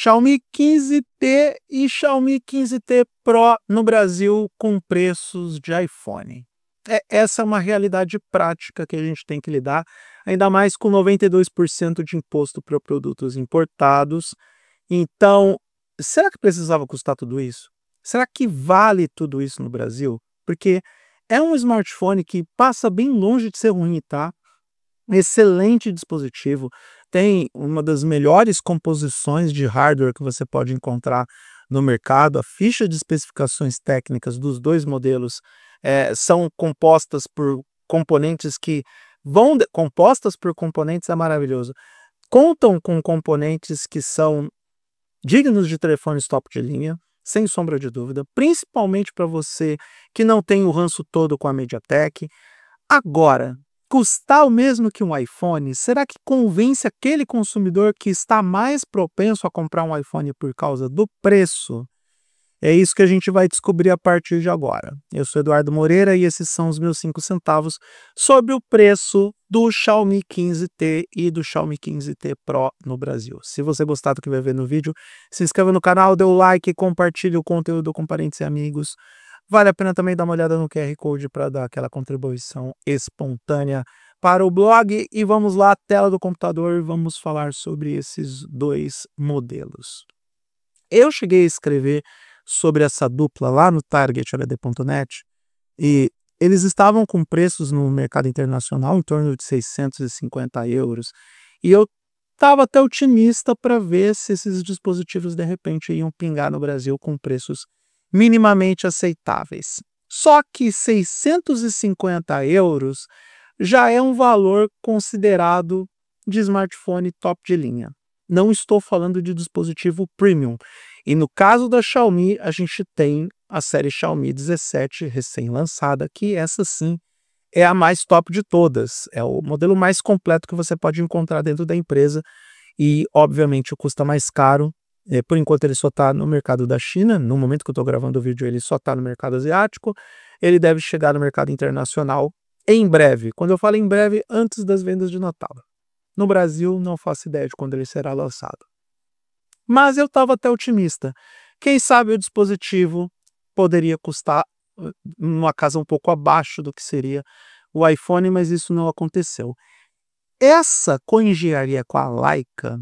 Xiaomi 15T e Xiaomi 15T Pro no Brasil com preços de iPhone. Essa é uma realidade prática que a gente tem que lidar, ainda mais com 92% de imposto para produtos importados. Então, será que precisava custar tudo isso? Será que vale tudo isso no Brasil? Porque é um smartphone que passa bem longe de ser ruim, tá? Excelente dispositivo, tem uma das melhores composições de hardware que você pode encontrar no mercado. A ficha de especificações técnicas dos dois modelos são compostas por componentes que compostas por componentes é maravilhoso. Contam com componentes que são dignos de telefones top de linha, sem sombra de dúvida, principalmente para você que não tem o ranço todo com a MediaTek. Agora, custar o mesmo que um iPhone, será que convence aquele consumidor que está mais propenso a comprar um iPhone por causa do preço? É isso que a gente vai descobrir a partir de agora. Eu sou Eduardo Moreira e esses são os meus 5 centavos sobre o preço do Xiaomi 15T e do Xiaomi 15T Pro no Brasil. Se você gostar do que vai ver no vídeo, se inscreva no canal, dê o like, compartilhe o conteúdo com parentes e amigos. Vale a pena também dar uma olhada no QR Code para dar aquela contribuição espontânea para o blog. E vamos lá, tela do computador, vamos falar sobre esses dois modelos. Eu cheguei a escrever sobre essa dupla lá no targetrad.net e eles estavam com preços no mercado internacional em torno de 650 euros. E eu estava até otimista para ver se esses dispositivos de repente iam pingar no Brasil com preços minimamente aceitáveis. Só que 650 euros já é um valor considerado de smartphone top de linha. Não estou falando de dispositivo premium. E no caso da Xiaomi, a gente tem a série Xiaomi 17 recém-lançada, que essa sim é a mais top de todas. É o modelo mais completo que você pode encontrar dentro da empresa e, obviamente, custa mais caro. Por enquanto ele só está no mercado da China, no momento que eu estou gravando o vídeo ele só está no mercado asiático, ele deve chegar no mercado internacional em breve. Quando eu falo em breve, antes das vendas de Natal. No Brasil, não faço ideia de quando ele será lançado. Mas eu estava até otimista. Quem sabe o dispositivo poderia custar uma casa um pouco abaixo do que seria o iPhone, mas isso não aconteceu. Essa coengenharia com a Leica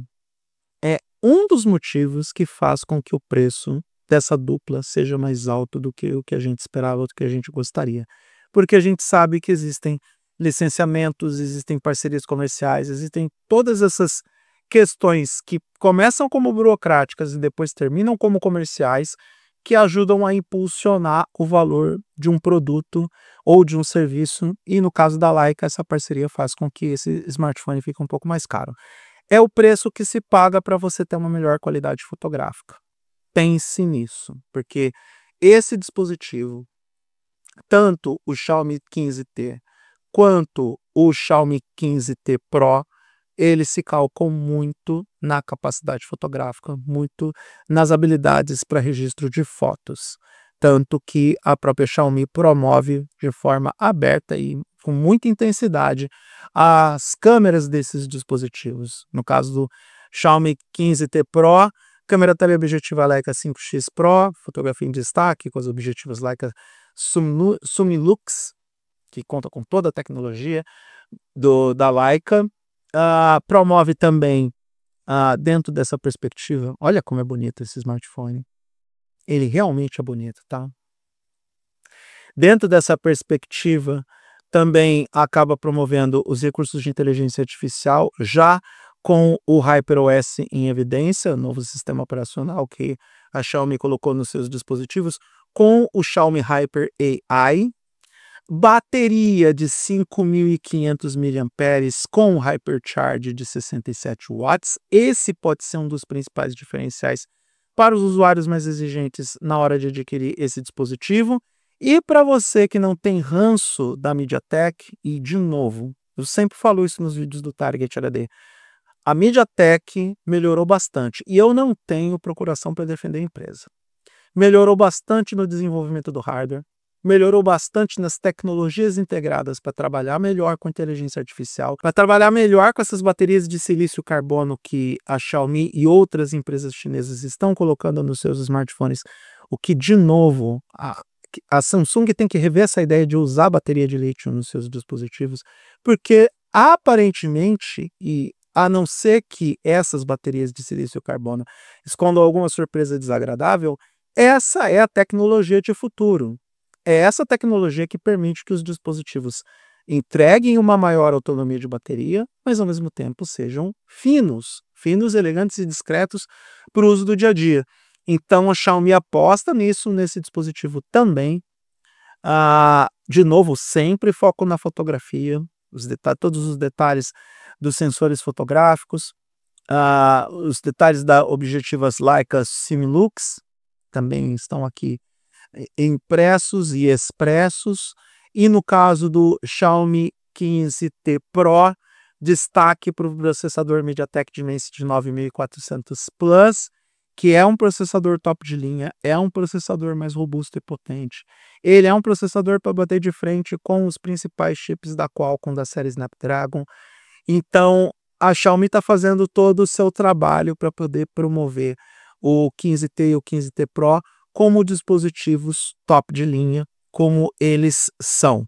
é um dos motivos que faz com que o preço dessa dupla seja mais alto do que o que a gente esperava, do que a gente gostaria. Porque a gente sabe que existem licenciamentos, existem parcerias comerciais, existem todas essas questões que começam como burocráticas e depois terminam como comerciais, que ajudam a impulsionar o valor de um produto ou de um serviço, e no caso da Leica, essa parceria faz com que esse smartphone fique um pouco mais caro. É o preço que se paga para você ter uma melhor qualidade fotográfica. Pense nisso, porque esse dispositivo, tanto o Xiaomi 15T quanto o Xiaomi 15T Pro, eles se calcam muito na capacidade fotográfica, muito nas habilidades para registro de fotos. Tanto que a própria Xiaomi promove de forma aberta e com muita intensidade as câmeras desses dispositivos. No caso do Xiaomi 15T Pro, câmera teleobjetiva Leica 5X Pro, fotografia em destaque com os objetivos Leica Summilux, que conta com toda a tecnologia da Leica. Promove também, dentro dessa perspectiva, olha como é bonito esse smartphone. Ele realmente é bonito, tá? Dentro dessa perspectiva, também acaba promovendo os recursos de inteligência artificial, já com o HyperOS em evidência, novo sistema operacional que a Xiaomi colocou nos seus dispositivos, com o Xiaomi Hyper AI, bateria de 5.500 mAh com Hypercharge de 67 watts. Esse pode ser um dos principais diferenciais para os usuários mais exigentes na hora de adquirir esse dispositivo. E para você que não tem ranço da MediaTek, e de novo, eu sempre falo isso nos vídeos do Target HD, a MediaTek melhorou bastante e eu não tenho procuração para defender a empresa. Melhorou bastante no desenvolvimento do hardware, melhorou bastante nas tecnologias integradas para trabalhar melhor com inteligência artificial, para trabalhar melhor com essas baterias de silício carbono que a Xiaomi e outras empresas chinesas estão colocando nos seus smartphones, o que, de novo, a Samsung tem que rever essa ideia de usar bateria de lítio nos seus dispositivos, porque aparentemente, e a não ser que essas baterias de silício carbono escondam alguma surpresa desagradável, essa é a tecnologia de futuro. É essa tecnologia que permite que os dispositivos entreguem uma maior autonomia de bateria, mas ao mesmo tempo sejam finos, elegantes e discretos para o uso do dia a dia. Então a Xiaomi aposta nisso, nesse dispositivo também. De novo, sempre foco na fotografia, todos os detalhes dos sensores fotográficos, os detalhes da objetivas Leica Similux também estão aqui impressos e expressos. E no caso do Xiaomi 15T Pro, destaque para o processador MediaTek Dimensity 9400 Plus, que é um processador top de linha, é um processador mais robusto e potente. Ele é um processador para bater de frente com os principais chips da Qualcomm da série Snapdragon. Então, a Xiaomi está fazendo todo o seu trabalho para poder promover o 15T e o 15T Pro como dispositivos top de linha, como eles são.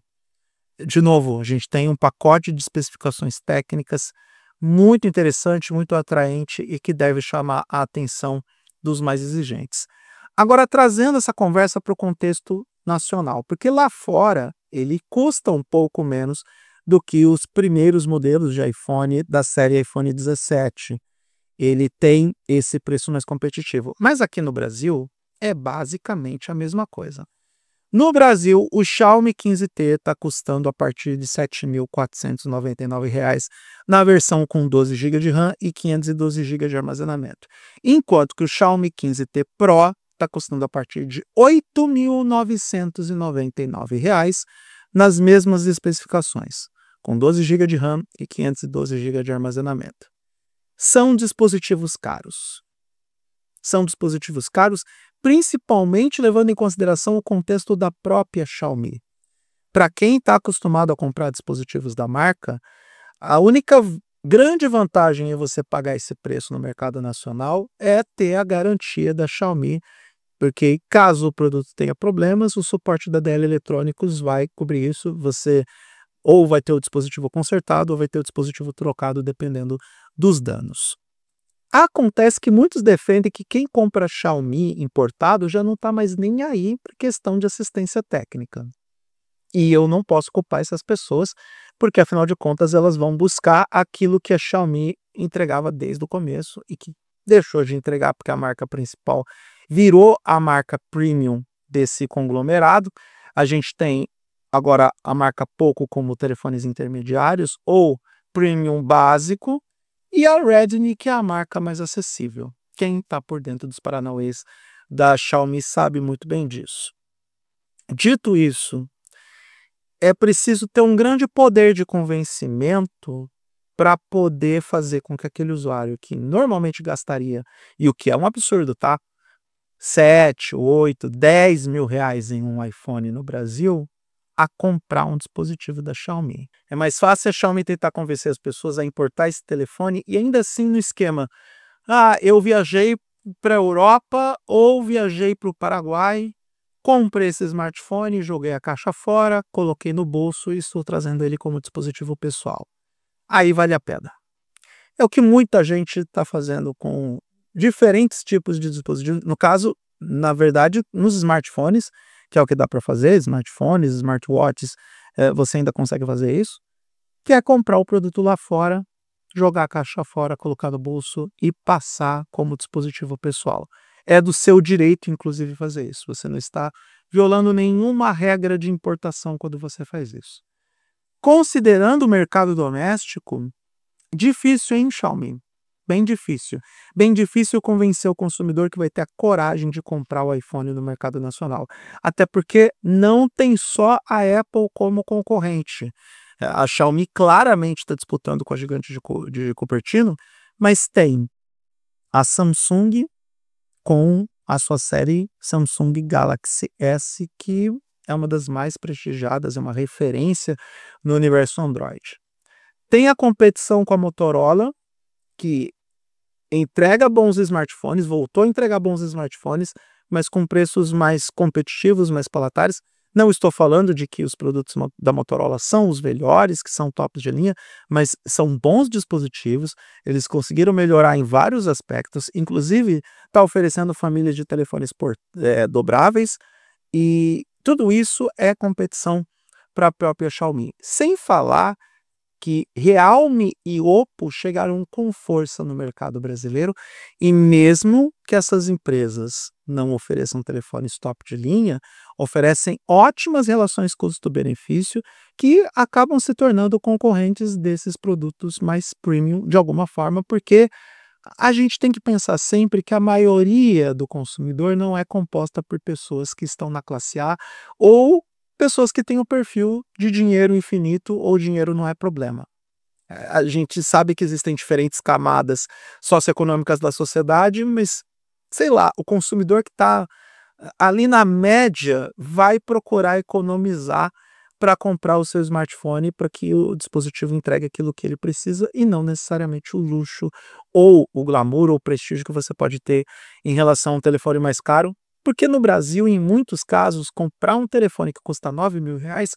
De novo, a gente tem um pacote de especificações técnicas muito interessante, muito atraente e que deve chamar a atenção dos mais exigentes. Agora, trazendo essa conversa para o contexto nacional, porque lá fora ele custa um pouco menos do que os primeiros modelos de iPhone da série iPhone 17. Ele tem esse preço mais competitivo. Mas aqui no Brasil é basicamente a mesma coisa. No Brasil, o Xiaomi 15T está custando a partir de R$ 7.499 na versão com 12 GB de RAM e 512 GB de armazenamento. Enquanto que o Xiaomi 15T Pro está custando a partir de R$ 8.999 nas mesmas especificações, com 12 GB de RAM e 512 GB de armazenamento. São dispositivos caros. São dispositivos caros, principalmente levando em consideração o contexto da própria Xiaomi. Para quem está acostumado a comprar dispositivos da marca, a única grande vantagem em você pagar esse preço no mercado nacional é ter a garantia da Xiaomi, porque caso o produto tenha problemas, o suporte da DL Eletrônicos vai cobrir isso. Você ou vai ter o dispositivo consertado ou vai ter o dispositivo trocado, dependendo dos danos. Acontece que muitos defendem que quem compra Xiaomi importado já não está mais nem aí para questão de assistência técnica. E eu não posso culpar essas pessoas, porque afinal de contas elas vão buscar aquilo que a Xiaomi entregava desde o começo e que deixou de entregar porque a marca principal virou a marca premium desse conglomerado. A gente tem agora a marca Poco como telefones intermediários ou premium básico, e a Redmi, que é a marca mais acessível. Quem está por dentro dos paranauês da Xiaomi sabe muito bem disso. Dito isso, é preciso ter um grande poder de convencimento para poder fazer com que aquele usuário que normalmente gastaria, e o que é um absurdo, tá? 7, 8, 10 mil reais em um iPhone no Brasil, a comprar um dispositivo da Xiaomi. É mais fácil a Xiaomi tentar convencer as pessoas a importar esse telefone e ainda assim no esquema, eu viajei para a Europa ou viajei para o Paraguai, comprei esse smartphone, joguei a caixa fora, coloquei no bolso e estou trazendo ele como dispositivo pessoal. Aí vale a pena. É o que muita gente está fazendo com diferentes tipos de dispositivos. No caso, na verdade, nos smartphones, que é o que dá para fazer, smartphones, smartwatches, você ainda consegue fazer isso, que é comprar o produto lá fora, jogar a caixa fora, colocar no bolso e passar como dispositivo pessoal. É do seu direito, inclusive, fazer isso. Você não está violando nenhuma regra de importação quando você faz isso. Considerando o mercado doméstico, difícil, hein, Xiaomi? Bem difícil. Bem difícil convencer o consumidor que vai ter a coragem de comprar o iPhone no mercado nacional. Até porque não tem só a Apple como concorrente. A Xiaomi claramente está disputando com a gigante de Cupertino, mas tem a Samsung com a sua série Samsung Galaxy S, que é uma das mais prestigiadas, é uma referência no universo Android. Tem a competição com a Motorola, que entrega bons smartphones, voltou a entregar bons smartphones, mas com preços mais competitivos, mais palatáveis. Não estou falando de que os produtos da Motorola são os melhores, que são tops de linha, mas são bons dispositivos, eles conseguiram melhorar em vários aspectos, inclusive está oferecendo famílias de telefones dobráveis, e tudo isso é competição para a própria Xiaomi. Sem falar que Realme e Oppo chegaram com força no mercado brasileiro, e mesmo que essas empresas não ofereçam telefones top de linha, oferecem ótimas relações custo-benefício que acabam se tornando concorrentes desses produtos mais premium de alguma forma, porque a gente tem que pensar sempre que a maioria do consumidor não é composta por pessoas que estão na classe A ou pessoas que têm o perfil de dinheiro infinito ou dinheiro não é problema. A gente sabe que existem diferentes camadas socioeconômicas da sociedade, mas, sei lá, o consumidor que está ali na média vai procurar economizar para comprar o seu smartphone para que o dispositivo entregue aquilo que ele precisa e não necessariamente o luxo ou o glamour ou o prestígio que você pode ter em relação a um telefone mais caro. Porque no Brasil, em muitos casos, comprar um telefone que custa R$ 9.000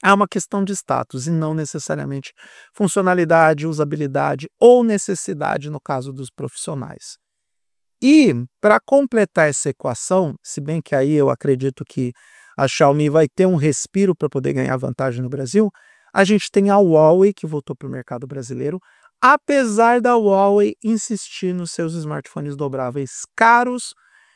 é uma questão de status e não necessariamente funcionalidade, usabilidade ou necessidade no caso dos profissionais. E para completar essa equação, se bem que aí eu acredito que a Xiaomi vai ter um respiro para poder ganhar vantagem no Brasil, a gente tem a Huawei que voltou para o mercado brasileiro, apesar da Huawei insistir nos seus smartphones dobráveis caros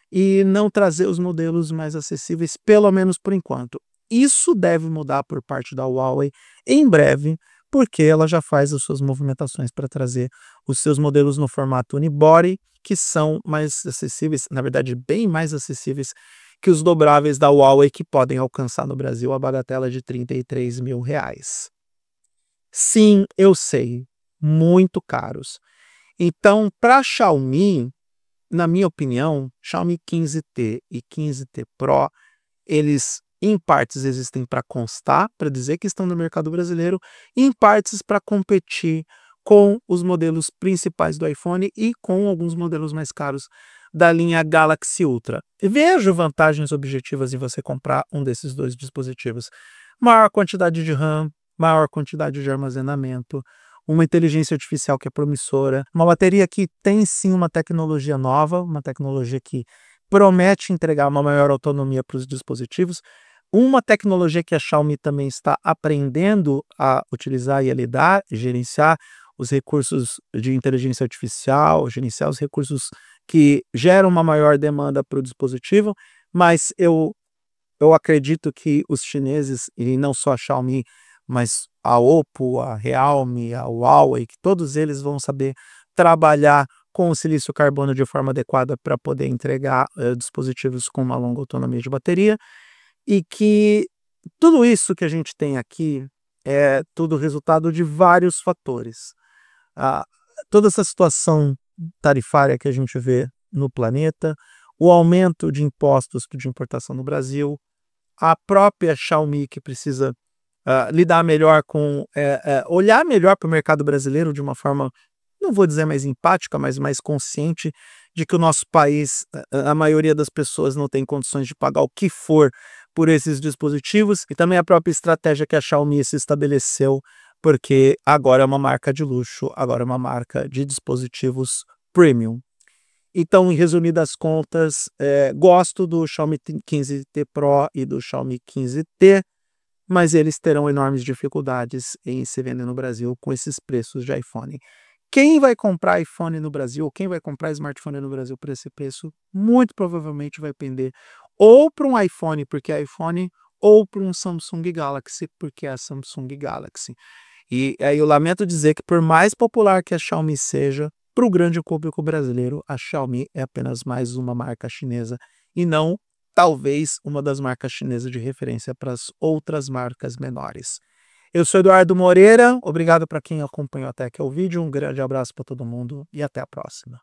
e não trazer os modelos mais acessíveis, pelo menos por enquanto. Isso deve mudar por parte da Huawei em breve, porque ela já faz as suas movimentações para trazer os seus modelos no formato unibody, que são mais acessíveis, na verdade bem mais acessíveis que os dobráveis da Huawei, que podem alcançar no Brasil a bagatela de R$ 33.000. Sim, eu sei, muito caros. Então, para a Xiaomi, na minha opinião, Xiaomi 15T e 15T Pro, eles em partes existem para constar, para dizer que estão no mercado brasileiro, e em partes para competir com os modelos principais do iPhone e com alguns modelos mais caros da linha Galaxy Ultra. Vejo vantagens objetivas em você comprar um desses dois dispositivos. Maior quantidade de RAM, maior quantidade de armazenamento, uma inteligência artificial que é promissora, uma bateria que tem sim uma tecnologia nova, uma tecnologia que promete entregar uma maior autonomia para os dispositivos, uma tecnologia que a Xiaomi também está aprendendo a utilizar e a lidar, gerenciar os recursos de inteligência artificial, gerenciar os recursos que geram uma maior demanda para o dispositivo, mas eu acredito que os chineses, e não só a Xiaomi, mas a Oppo, a Realme, a Huawei, que todos eles vão saber trabalhar com o silício carbono de forma adequada para poder entregar dispositivos com uma longa autonomia de bateria, e que tudo isso que a gente tem aqui é tudo resultado de vários fatores. Toda essa situação tarifária que a gente vê no planeta, o aumento de impostos de importação no Brasil, a própria Xiaomi que precisa lidar melhor com, olhar melhor para o mercado brasileiro de uma forma, não vou dizer mais empática, mas mais consciente de que o nosso país, a maioria das pessoas não tem condições de pagar o que for por esses dispositivos, e também a própria estratégia que a Xiaomi se estabeleceu, porque agora é uma marca de luxo, agora é uma marca de dispositivos premium. Então, em resumidas contas, gosto do Xiaomi 15T Pro e do Xiaomi 15T, mas eles terão enormes dificuldades em se vender no Brasil com esses preços de iPhone. Quem vai comprar iPhone no Brasil, quem vai comprar smartphone no Brasil por esse preço, muito provavelmente vai pender ou para um iPhone, porque é iPhone, ou para um Samsung Galaxy, porque é Samsung Galaxy. E aí eu lamento dizer que por mais popular que a Xiaomi seja, para o grande público brasileiro, a Xiaomi é apenas mais uma marca chinesa e não, talvez, uma das marcas chinesas de referência para as outras marcas menores. Eu sou Eduardo Moreira, obrigado para quem acompanhou até aqui o vídeo, um grande abraço para todo mundo e até a próxima.